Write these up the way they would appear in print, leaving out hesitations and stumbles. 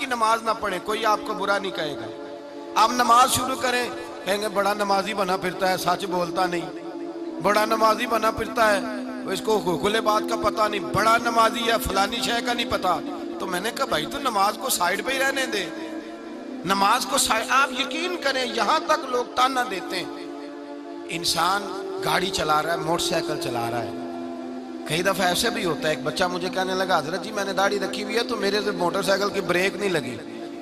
کی نماز نہ پڑھیں، کوئی آپ کو برا نہیں کہے گا۔ آپ نماز شروع کریں، کہیں گے بڑا نمازی بنا پھرتا ہے، سچ بولتا نہیں، بڑا نمازی بنا پھرتا ہے، اس کو کھلے بات کا پتہ نہیں، بڑا نمازی ہے فلانی شے کا نہیں پتہ۔ تو میں نے کہا بھائی تو نماز کو سائیڈ پہ ہی رہنے دے، نماز کو سائیڈ۔ آپ یقین کریں یہاں تک لوگ تانا دیتے ہیں، انسان گاڑی چلا رہا ہے، موٹر سائیکل چلا رہا ہے، کئی دفعہ ایسے بھی ہوتا ہے۔ ایک بچہ مجھے کہنے لگا حضرت جی میں نے داڑھی رکھی ہوئی ہے تو میرے سے موٹر سائیکل کی بریک نہیں لگی۔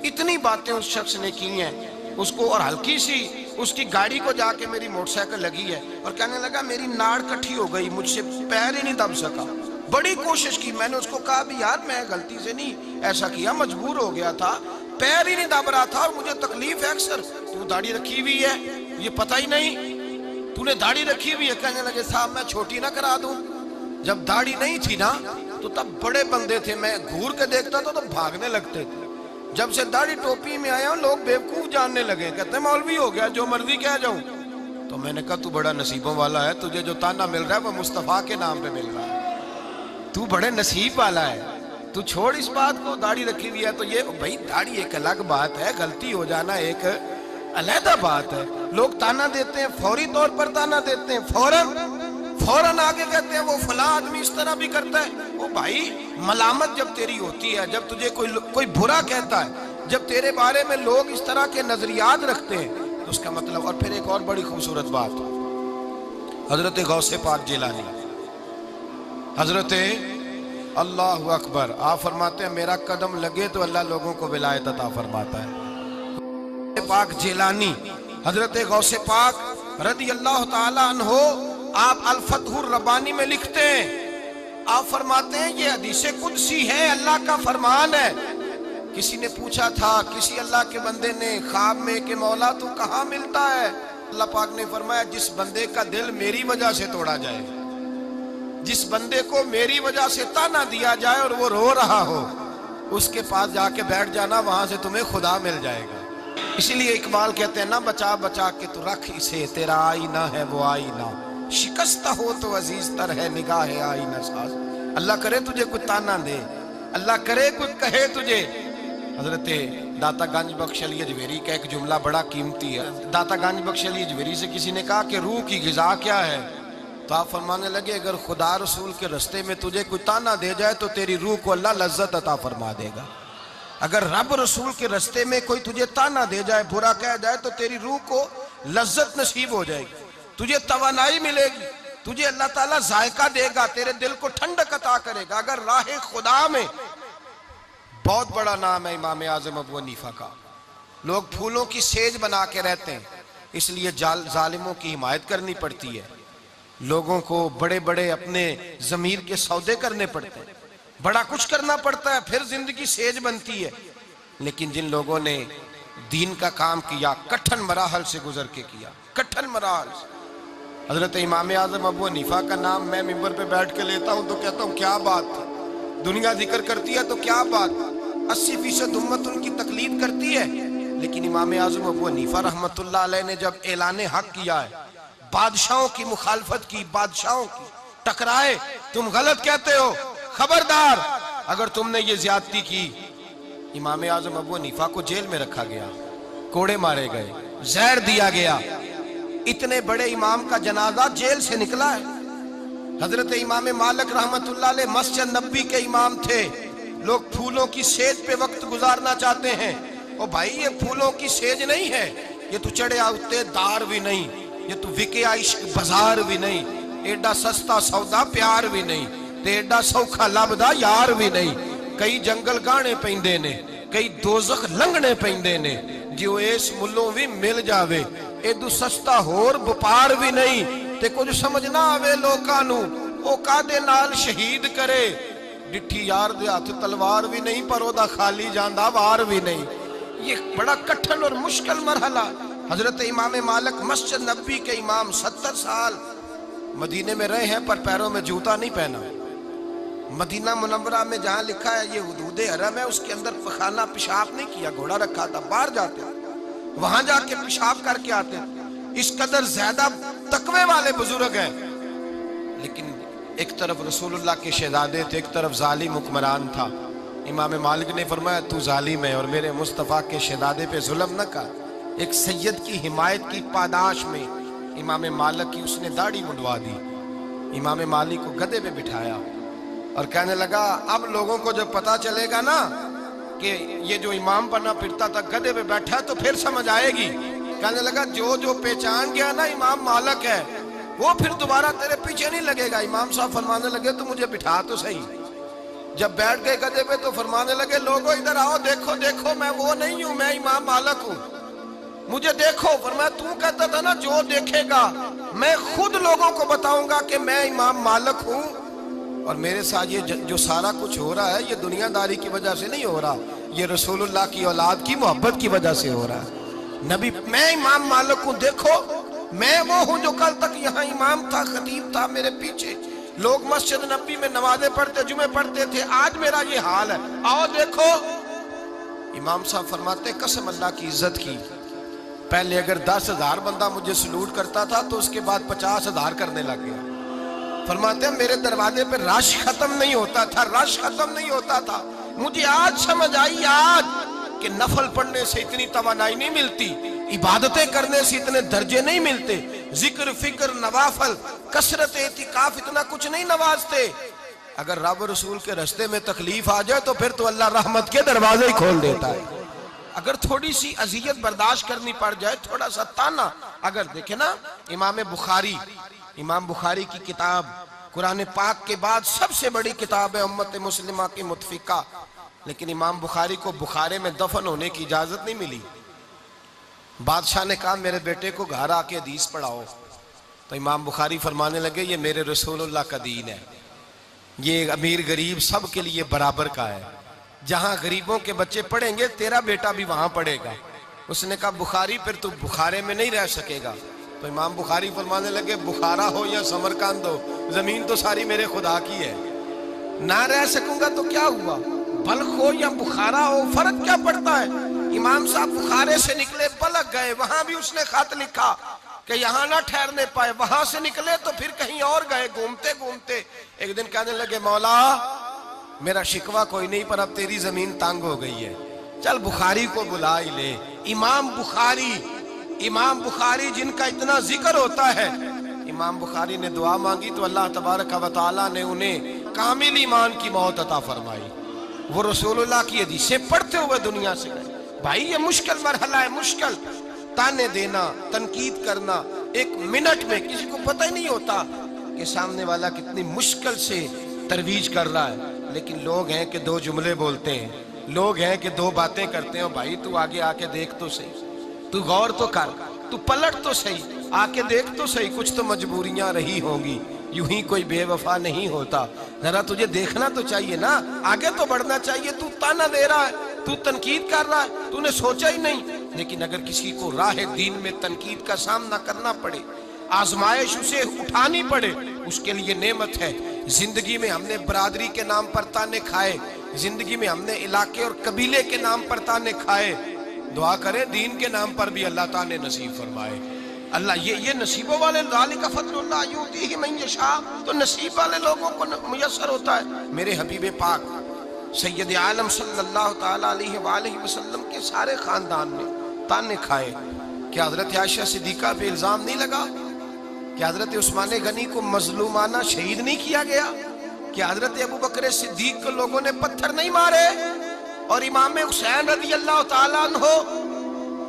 اتنی باتیں اس شخص نے کی ہیں اس کو، اور ہلکی سی اس کی گاڑی کو جا کے میری موٹر سائیکل لگی ہے، اور کہنے لگا میری ناڑ کٹھی ہو گئی، مجھ سے پیر ہی نہیں دب سکا۔ بڑی کوشش کی، میں نے اس کو کہا بھی یار میں غلطی سے نہیں ایسا کیا، مجبور ہو گیا تھا، پیر ہی نہیں دب رہا تھا اور مجھے تکلیف ہے اکثر، تو داڑھی رکھی ہوئی ہے یہ پتہ ہی نہیں، تو نے داڑھی رکھی ہوئی ہے۔ کہنے لگے صاحب میں چھوٹی نہ کرا دوں۔ جب داڑھی نہیں تھی نا تو تب بڑے بندے تھے، میں گھور کے دیکھتا تھا تو بھاگنے لگتے تھے۔ جب سے داڑھی ٹوپی میں آیا لوگ بیوقوف جاننے لگے، کہتے ہیں مولوی ہو گیا جو مرضی کہہ جاؤں۔ تو میں نے کہا تو بڑا نصیبوں والا ہے، تجھے جو تانا مل رہا ہے وہ مصطفیٰ کے نام پہ مل رہا ہے، تو بڑے نصیب والا ہے، تو چھوڑ اس بات کو، داڑھی رکھی ہوئی ہے تو یہ بھائی داڑھی ایک الگ بات ہے، غلطی ہو جانا ایک علیحدہ بات ہے۔ لوگ تانا دیتے ہیں، فوری طور پر تانا دیتے ہیں، فوراً آگے کہتے ہیں وہ فلاں آدمی اس طرح بھی کرتا ہے۔ وہ بھائی ملامت جب تیری ہوتی ہے، جب تجھے کوئی برا کہتا ہے، جب تیرے بارے میں لوگ اس طرح کے نظریات رکھتے ہیں تو اس کا مطلب۔ اور پھر ایک اور بڑی خوبصورت بات، حضرت غوث پاک جیلانی، حضرت اللہ اکبر، آپ فرماتے ہیں میرا قدم لگے تو اللہ لوگوں کو ولایت عطا فرماتا ہے۔ پاک جیلانی حضرت غوث پاک رضی اللہ تعالی عنہ، آپ الفتح الربانی میں لکھتے ہیں، آپ فرماتے ہیں یہ حدیث قدسی ہے، اللہ کا فرمان ہے۔ کسی نے پوچھا تھا کسی اللہ کے بندے نے خواب میں کہ مولا تو کہاں ملتا ہے؟ اللہ پاک نے فرمایا جس بندے کا دل میری وجہ سے توڑا جائے، جس بندے کو میری وجہ سے تانا دیا جائے اور وہ رو رہا ہو، اس کے پاس جا کے بیٹھ جانا، وہاں سے تمہیں خدا مل جائے گا۔ اسی لیے اقبال کہتے ہیں نہ بچا بچا کے تو رکھ اسے، تیرا آئینہ ہے وہ آئینہ، شکستہ ہو تو عزیز تر ہے نگاہ آئینہ ساز۔ اللہ کرے تجھے کوئی تانا دے، اللہ کرے کوئی کہے تجھے۔ حضرت داتا گنج بخش علی اجویری کا ایک جملہ بڑا قیمتی ہے۔ داتا گنج بخش علی اجویری سے کسی نے کہا کہ روح کی غذا کیا ہے؟ تو آپ فرمانے لگے اگر خدا رسول کے رستے میں تجھے کوئی تانا دے جائے تو تیری روح کو اللہ لذت عطا فرما دے گا۔ اگر رب رسول کے رستے میں کوئی تجھے تانا دے جائے، برا کہہ جائے، تو تیری روح کو لذت نصیب ہو جائے گی، تجھے توانائی ملے گی، تجھے اللہ تعالیٰ ذائقہ دے گا، تیرے دل کو ٹھنڈک عطا کرے گا۔ اگر راہ خدا میں، بہت بڑا نام ہے امام اعظم ابو حنیفہ کا، لوگ پھولوں کی سیج بنا کے رہتے ہیں، اس لیے ظالموں کی حمایت کرنی پڑتی ہے، لوگوں کو بڑے بڑے اپنے ضمیر کے سودے کرنے پڑتے ہیں، بڑا کچھ کرنا پڑتا ہے، پھر زندگی سیج بنتی ہے۔ لیکن جن لوگوں نے دین کا کام کیا، کٹھن مراحل سے گزر کے کیا، کٹھن مراحل سے۔ حضرت امام اعظم ابو حنیفہ کا نام میں ممبر پہ بیٹھ کے لیتا ہوں تو کہتا ہوں کیا بات تھی، دنیا ذکر کرتی ہے تو کیا بات، 80% امت ان کی تقلید کرتی ہے، لیکن امام اعظم ابو حنیفہ رحمت اللہ علیہ نے جب اعلان حق کیا ہے، بادشاہوں کی مخالفت کی، بادشاہوں کی ٹکرائے، تم غلط کہتے ہو، خبردار اگر تم نے یہ زیادتی کی۔ امام اعظم ابو حنیفہ کو جیل میں رکھا گیا، کوڑے مارے گئے، زہر دیا گیا، اتنے بڑے امام کا جنازہ جیل سے نکلا ہے۔ حضرت امام مالک رحمت اللہ علیہ مسجد نبی کے امام تھے، لوگ پھولوں کی سیج پہ وقت گزارنا چاہتے ہیں، اور بھائی یہ پھولوں کی سیج نہیں ہے، یہ تو چڑھے آتے دار بھی نہیں، یہ تو وکے عشق بازار بھی نہیں، ایڈا سستا سودا پیار بھی نہیں، تے ایڈا سوکھا لبدا یار بھی نہیں۔ کئی جنگل گانے پیندے نے، کئی دوزخ لنگنے پیندے نے، جو اس ملوں بھی مل جاوے، ایدو سستا ہور بپار بھی نہیں، تے کچھ سمجھنا آوے لوکاں نو، او کادے نال شہید کرے، ڈٹھی یار دے ہاتھ تلوار بھی نہیں، پر او دا خالی جاندہ وار بھی نہیں۔ یہ بڑا کٹھن اور مشکل مرحلہ۔ حضرت امام مالک مسجد نبی کے امام 70 سال مدینے میں رہے ہیں پر پیروں میں جوتا نہیں پہنا۔ مدینہ منورہ میں جہاں لکھا ہے یہ حدود حرم ہے، اس کے اندر پخانہ پیشاب نہیں کیا، گھوڑا رکھا تھا، باہر جاتے وہاں جا کے پیشاب کر کے آتے۔ اس قدر زیادہ تقوی والے بزرگ ہیں، لیکن ایک طرف رسول اللہ کے شہزادے تھے، ایک طرف ظالم حکمران تھا، امام مالک نے فرمایا تو ظالم ہے اور میرے مصطفیٰ کے شہزادے پہ ظلم نہ کر۔ ایک سید کی حمایت کی پاداش میں امام مالک کی اس نے داڑھی منڈوا دی، امام مالک کو گدھے پہ بٹھایا اور کہنے لگا اب لوگوں کو جب پتا چلے گا نا کہ یہ جو امام بنا پھرتا تھا گدھے پہ بیٹھا تو پھر سمجھ آئے گی۔ کہنے لگا جو پہچان گیا نا امام مالک ہے وہ پھر دوبارہ تیرے پیچھے نہیں لگے گا۔ امام صاحب فرمانے لگے تو مجھے بٹھا تو صحیح۔ جب بیٹھ گئے گدھے پہ تو فرمانے لگے لوگوں ادھر آؤ، دیکھو دیکھو میں وہ نہیں ہوں، میں امام مالک ہوں، مجھے دیکھو۔ فرمایا تو کہتا تھا نا جو دیکھے گا، میں خود لوگوں کو بتاؤں گا کہ میں امام مالک ہوں، اور میرے ساتھ یہ جو سارا کچھ ہو رہا ہے یہ دنیا داری کی وجہ سے نہیں ہو رہا، یہ رسول اللہ کی اولاد کی محبت کی وجہ سے ہو رہا ہے۔ نبی میں امام مالک ہوں، دیکھو میں وہ ہوں جو کل تک یہاں امام تھا، خطیب تھا، میرے پیچھے لوگ مسجد نبی میں نمازیں پڑھتے، جمعے پڑھتے تھے، آج میرا یہ حال ہے، آؤ دیکھو۔ امام صاحب فرماتے قسم اللہ کی عزت کی، پہلے اگر 10,000 بندہ مجھے سلوٹ کرتا تھا تو اس کے بعد 50,000 کرنے لگ گیا۔ فرماتے ہیں میرے دروازے پہ رش ختم نہیں ہوتا تھا، رش ختم نہیں ہوتا تھا۔ مجھے آج سمجھ آئی آج کہ نفل پڑھنے سے اتنی توانائی نہیں ملتی، عبادتیں کرنے سے اتنے درجے نہیں ملتے، ذکر فکر نوافل کثرت اعتکاف اتنا کچھ نہیں نوازتے۔ اگر رب رسول کے رستے میں تکلیف آ جائے تو پھر تو اللہ رحمت کے دروازے ہی کھول دیتا ہے۔ اگر تھوڑی سی اذیت برداشت کرنی پڑ جائے، تھوڑا سا تانا، اگر دیکھیں نا امام بخاری کی کتاب قرآن پاک کے بعد سب سے بڑی کتاب ہے امت مسلمہ کی متفقہ، لیکن امام بخاری کو بخارے میں دفن ہونے کی اجازت نہیں ملی۔ بادشاہ نے کہا میرے بیٹے کو گھر آ کے حدیث پڑھاؤ، تو امام بخاری فرمانے لگے یہ میرے رسول اللہ کا دین ہے، یہ امیر غریب سب کے لیے برابر کا ہے، جہاں غریبوں کے بچے پڑھیں گے تیرا بیٹا بھی وہاں پڑھے گا۔ اس نے کہا بخاری پھر تو بخارے میں نہیں رہ سکے گا، تو امام بخاری فرمانے لگے بخارا ہو یا سمرقند ہو، زمین تو ساری میرے خدا کی ہے، نہ رہ سکوں گا تو کیا ہوا، بلخ ہو یا بخارا ہو فرق کیا پڑتا ہے۔ امام صاحب بخارے سے نکلے بلخ گئے، وہاں بھی اس نے خط لکھا کہ یہاں نہ ٹھہرنے پائے، وہاں سے نکلے تو پھر کہیں اور گئے، گھومتے گھومتے ایک دن کہنے لگے مولا میرا شکوہ کوئی نہیں پر اب تیری زمین تانگ ہو گئی ہے، چل بخاری کو بلا ہی لے۔ امام بخاری جن کا اتنا ذکر ہوتا ہے، امام بخاری نے دعا مانگی تو اللہ تبارک و تعالیٰ نے انہیں کامل ایمان کی موت عطا فرمائی، وہ رسول اللہ کی حدیثیں پڑھتے ہوئے دنیا سے گئے۔ بھائی یہ مشکل مرحلہ ہے، مشکل تانے دینا، تنقید کرنا، ایک منٹ میں کسی کو پتہ ہی نہیں ہوتا کہ سامنے والا کتنی مشکل سے ترویج کر رہا ہے، لیکن لوگ ہیں کہ 2 جملے بولتے ہیں، لوگ ہیں کہ 2 باتیں کرتے ہیں۔ بھائی تو آگے آ کے دیکھ تو صحیح، تو غور تو کر، تو پلٹ تو صحیح، آ کے دیکھ تو صحیح، کچھ تو مجبوریاں رہی ہوں گی، یوں ہی کوئی بے وفا نہیں ہوتا، ذرا تجھے دیکھنا تو چاہیے نا، آگے تو بڑھنا چاہیے۔ تو تانا دے رہا ہے، تو تنقید کر رہا ہے، تو نے سوچا ہی نہیں۔ لیکن اگر کسی کو راہ دین میں تنقید کا سامنا کرنا پڑے، آزمائش اسے اٹھانی پڑے، اس کے لیے نعمت ہے۔ زندگی میں ہم نے برادری کے نام پر تانے کھائے، زندگی میں ہم نے علاقے اور قبیلے کے نام پر تانے کھائے، دعا کریں دین کے نام پر بھی اللہ تعالیٰ نے نصیب فرمائے۔ اللہ یہ نصیبوں والے، ذالک فضل اللہ یؤتیہ من یشاء، تو نصیب والے لوگوں کو میسر ہوتا ہے۔ میرے حبیب پاک سید عالم صلی اللہ تعالیٰ علیہ وآلہ وسلم کے سارے خاندان نے تانے کھائے، کیا حضرت عائشہ صدیقہ پہ الزام نہیں لگا؟ کیا حضرت عثمان غنی کو مظلومانہ شہید نہیں کیا گیا؟ کیا حضرت ابوبکر صدیق کو لوگوں نے پتھر نہیں مارے؟ اور امام حسین رضی اللہ تعالیٰ عنہ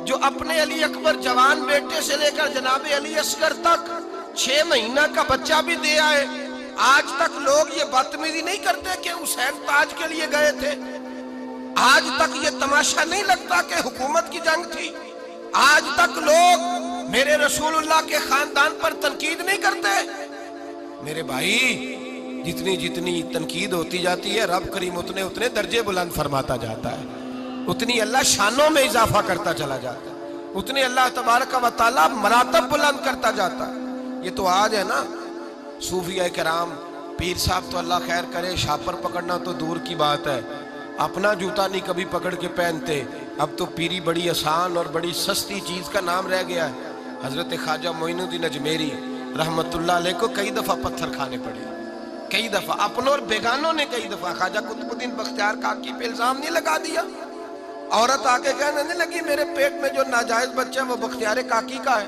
جو اپنے علی اکبر جوان بیٹے سے لے کر جناب علی اصغر تک 6 مہینہ کا بچہ بھی دے آئے، آج تک لوگ یہ بدتمیزی نہیں کرتے کہ حسین تاج کے لیے گئے تھے، آج تک یہ تماشا نہیں لگتا کہ حکومت کی جنگ تھی، آج تک لوگ میرے رسول اللہ کے خاندان پر تنقید نہیں کرتے۔ میرے بھائی جتنی جتنی تنقید ہوتی جاتی ہے رب کریم اتنے درجے بلند فرماتا جاتا ہے، اتنی اللہ شانوں میں اضافہ کرتا چلا جاتا ہے، اتنے اللہ تبارک و تعالیٰ مراتب بلند کرتا جاتا ہے۔ یہ تو آج ہے نا، صوفیہ کرام پیر صاحب تو اللہ خیر کرے، شاپر پکڑنا تو دور کی بات ہے، اپنا جوتا نہیں کبھی پکڑ کے پہنتے، اب تو پیری بڑی آسان اور بڑی سستی چیز کا نام رہ گیا ہے۔ حضرت خواجہ معین الدین اجمیری رحمت اللہ علیہ کو کئی دفعہ پتھر کھانے پڑے، کئی دفعہ اپنوں اور بیگانوں نے کئی دفعہ خواجہ قطب الدین بختیار کاکی پہ الزام نہیں لگا دیا. عورت آ کے کہنے نہیں لگی میرے پیٹ میں جو ناجائز بچہ ہے وہ بختیار کاکی کا ہے.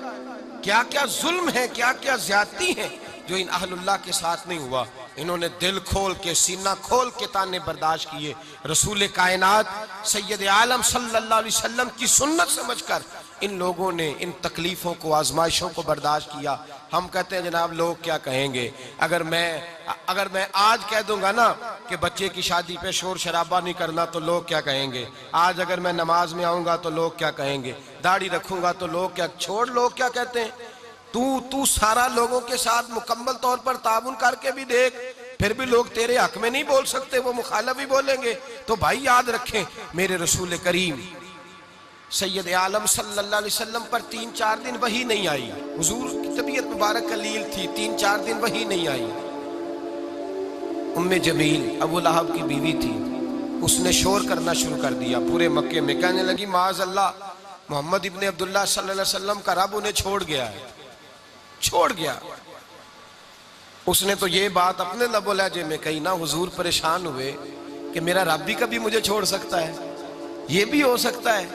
کیا کیا ظلم ہے، کیا کیا زیادتی ہے جو ان اہل اللہ کے ساتھ نہیں ہوا. انہوں نے دل کھول کے، سینہ کھول کے تانے برداشت کیے. رسول کائنات سید عالم صلی اللہ علیہ وسلم کی سنت سمجھ کر ان لوگوں نے ان تکلیفوں کو، آزمائشوں کو برداشت کیا. ہم کہتے ہیں جناب لوگ کیا کہیں گے. اگر میں آج کہہ دوں گا نا کہ بچے کی شادی پہ شور شرابہ نہیں کرنا تو لوگ کیا کہیں گے. آج اگر میں نماز میں آؤں گا تو لوگ کیا کہیں گے. داڑھی رکھوں گا تو لوگ کیا، چھوڑ لوگ کیا کہتے ہیں. تو سارا لوگوں کے ساتھ مکمل طور پر تعاون کر کے بھی دیکھ، پھر بھی لوگ تیرے حق میں نہیں بول سکتے، وہ مخالف ہی بولیں گے. تو بھائی یاد رکھیں میرے رسول کریم سید عالم صلی اللہ علیہ وسلم پر 3-4 دن وحی نہیں آئی. حضور کی طبیعت مبارک قلیل تھی، 3-4 دن وحی نہیں آئی. ام جمیل ابو لہب کی بیوی تھی، اس نے شور کرنا شروع کر دیا پورے مکے میں. کہنے لگی معاذ اللہ محمد ابن عبداللہ صلی اللہ علیہ وسلم کا رب انہیں چھوڑ گیا ہے، چھوڑ گیا. اس نے تو یہ بات اپنے لب و لہجے میں کہی نا. حضور پریشان ہوئے کہ میرا رب بھی کبھی مجھے چھوڑ سکتا ہے، یہ بھی ہو سکتا ہے.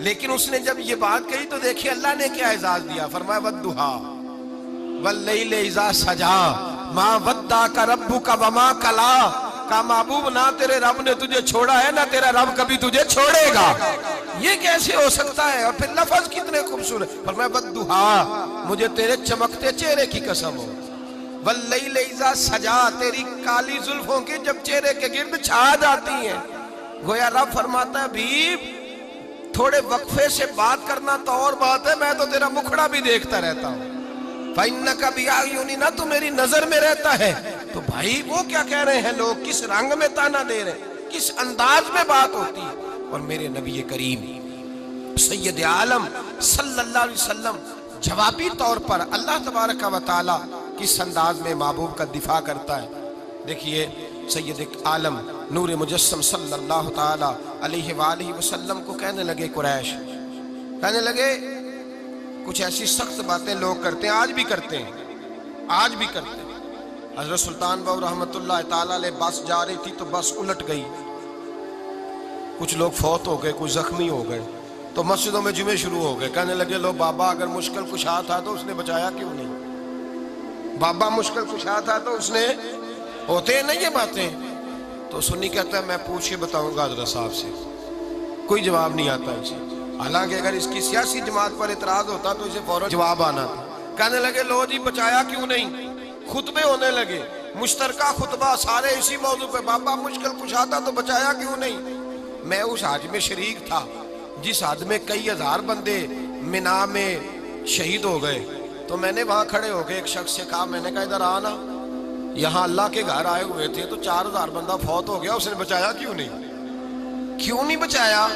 لیکن اس نے جب یہ بات کہی تو دیکھیے اللہ نے کیا اعزاز دیا. فرمایا وَالضُّحَىٰ وَاللَّيْلِ إِذَا سَجَىٰ مَا وَدَّعَكَ رَبُّكَ وَمَا قَلَىٰ. کہا محبوب نہ تیرے رب نے تجھے چھوڑا ہے، نہ تیرا رب کبھی تجھے چھوڑے گا. یہ کیسے ہو سکتا ہے؟ اور پھر لفظ کتنے خوبصورت. فرمایا وَالضُّحَىٰ مجھے تیرے چمکتے چہرے کی قسم ہو. وَاللَّيْلِ إِذَا سَجَىٰ تیری کالی زلفوں کی جب چہرے کے گرد چھا جاتی ہیں. گویا رب فرماتا ہے حبیب تھوڑے وقفے سے بات کرنا تو اور بات ہے، میں تو تیرا مکھڑا بھی دیکھتا رہتا ہوں. فَإِنَّكَ بِأَعْيُنِنَا تو میری نظر میں رہتا ہے. تو بھائی وہ کیا کہہ رہے ہیں لوگ، کس رنگ میں تانا دے رہے ہیں، کس انداز میں بات ہوتی ہے. اور میرے نبی کریم سید عالم صلی اللہ علیہ وسلم جوابی طور پر اللہ تبارک و تعالی کس انداز میں محبوب کا دفاع کرتا ہے. دیکھیے سید عالم نور مجسم صلی اللہ تعالی علیہ وآلہ وسلم کو کہنے لگے قریش، کہنے لگے کچھ ایسی سخت باتیں لوگ کرتے ہیں، آج بھی کرتے ہیں، آج بھی کرتے ہیں. حضرت سلطان بہو رحمت اللہ تعالی علیہ بس جا رہی تھی تو بس الٹ گئی، کچھ لوگ فوت ہو گئے، کچھ زخمی ہو گئے. تو مسجدوں میں جمعے شروع ہو گئے. کہنے لگے لو بابا اگر مشکل کشا تھا تو اس نے بچایا کیوں نہیں. بابا مشکل کشا تھا تو اس نے، ہوتے ہیں نا یہ باتیں. تو سنی کہتا ہے میں پوچھ کے بتاؤں گا حضرت صاحب سے، کوئی جواب نہیں آتا اسے. حالانکہ اگر اس کی سیاسی جماعت پر اعتراض ہوتا تو اسے فوراً جواب آنا تھا. کہنے لگے لو جی بچایا کیوں نہیں. خطبے ہونے لگے، مشترکہ خطبہ سارے اسی موضوع پہ، بابا مشکل کشا تھا تو بچایا کیوں نہیں. میں اس حج میں شریک تھا جس حج میں کئی ہزار بندے منا میں شہید ہو گئے. تو میں نے وہاں کھڑے ہو کے ایک شخص سے کہا، میں نے کہا ادھر آنا، یہاں اللہ کے گھر آئے ہوئے تھے تو 4000 بندہ فوت ہو گیا، اس نے بچایا کیوں نہیں. کیوں نہیں بچایا.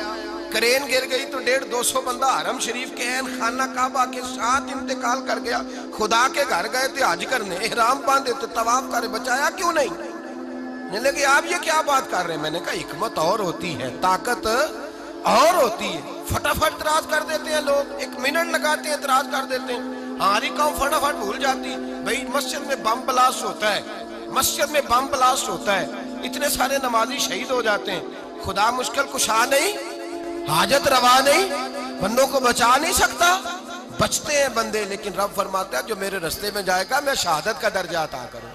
کرین گر گئی تو 150-200 بندہ حرم شریف کے عین خانہ کعبہ کے ساتھ انتقال کر گیا. خدا کے گھر گئے تھے حج کرنے، احرام باندھے تھے، طواف کرے، بچایا کیوں نہیں. نہیں لگے آپ یہ کیا بات کر رہے ہیں. میں نے کہا حکمت اور ہوتی ہے، طاقت اور ہوتی ہے. فٹافٹ اعتراض کر دیتے ہیں لوگ، 1 منٹ لگاتے ہیں اعتراض کر دیتے ہیں. ہماری قوم فٹافٹ بھول جاتی. بھائی مسجد میں بم بلاسٹ ہوتا ہے، مسجد میں بم بلاسٹ ہوتا ہے، اتنے سارے نمازی شہید ہو جاتے ہیں. خدا مشکل کشا نہیں، حاجت روا نہیں، بندوں کو بچا نہیں سکتا. بچتے ہیں بندے، لیکن رب فرماتا ہے جو میرے رستے میں جائے گا میں شہادت کا درجہ عطا کروں.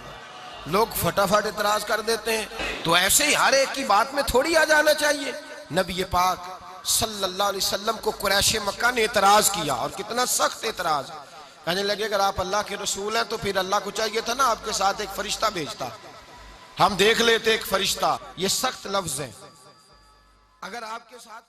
لوگ فٹافٹ اعتراض کر دیتے ہیں. تو ایسے ہی ہر ایک کی بات میں تھوڑی آ جانا چاہیے. نبی پاک صلی اللہ علیہ وسلم کو قریش مکہ نے اعتراض کیا، اور کتنا سخت اعتراض. کہنے لگے اگر آپ اللہ کے رسول ہیں تو پھر اللہ کو چاہیے تھا نا آپ کے ساتھ ایک فرشتہ بھیجتا، ہم دیکھ لیتے ایک فرشتہ. یہ سخت لفظ ہے. اگر آپ کے ساتھ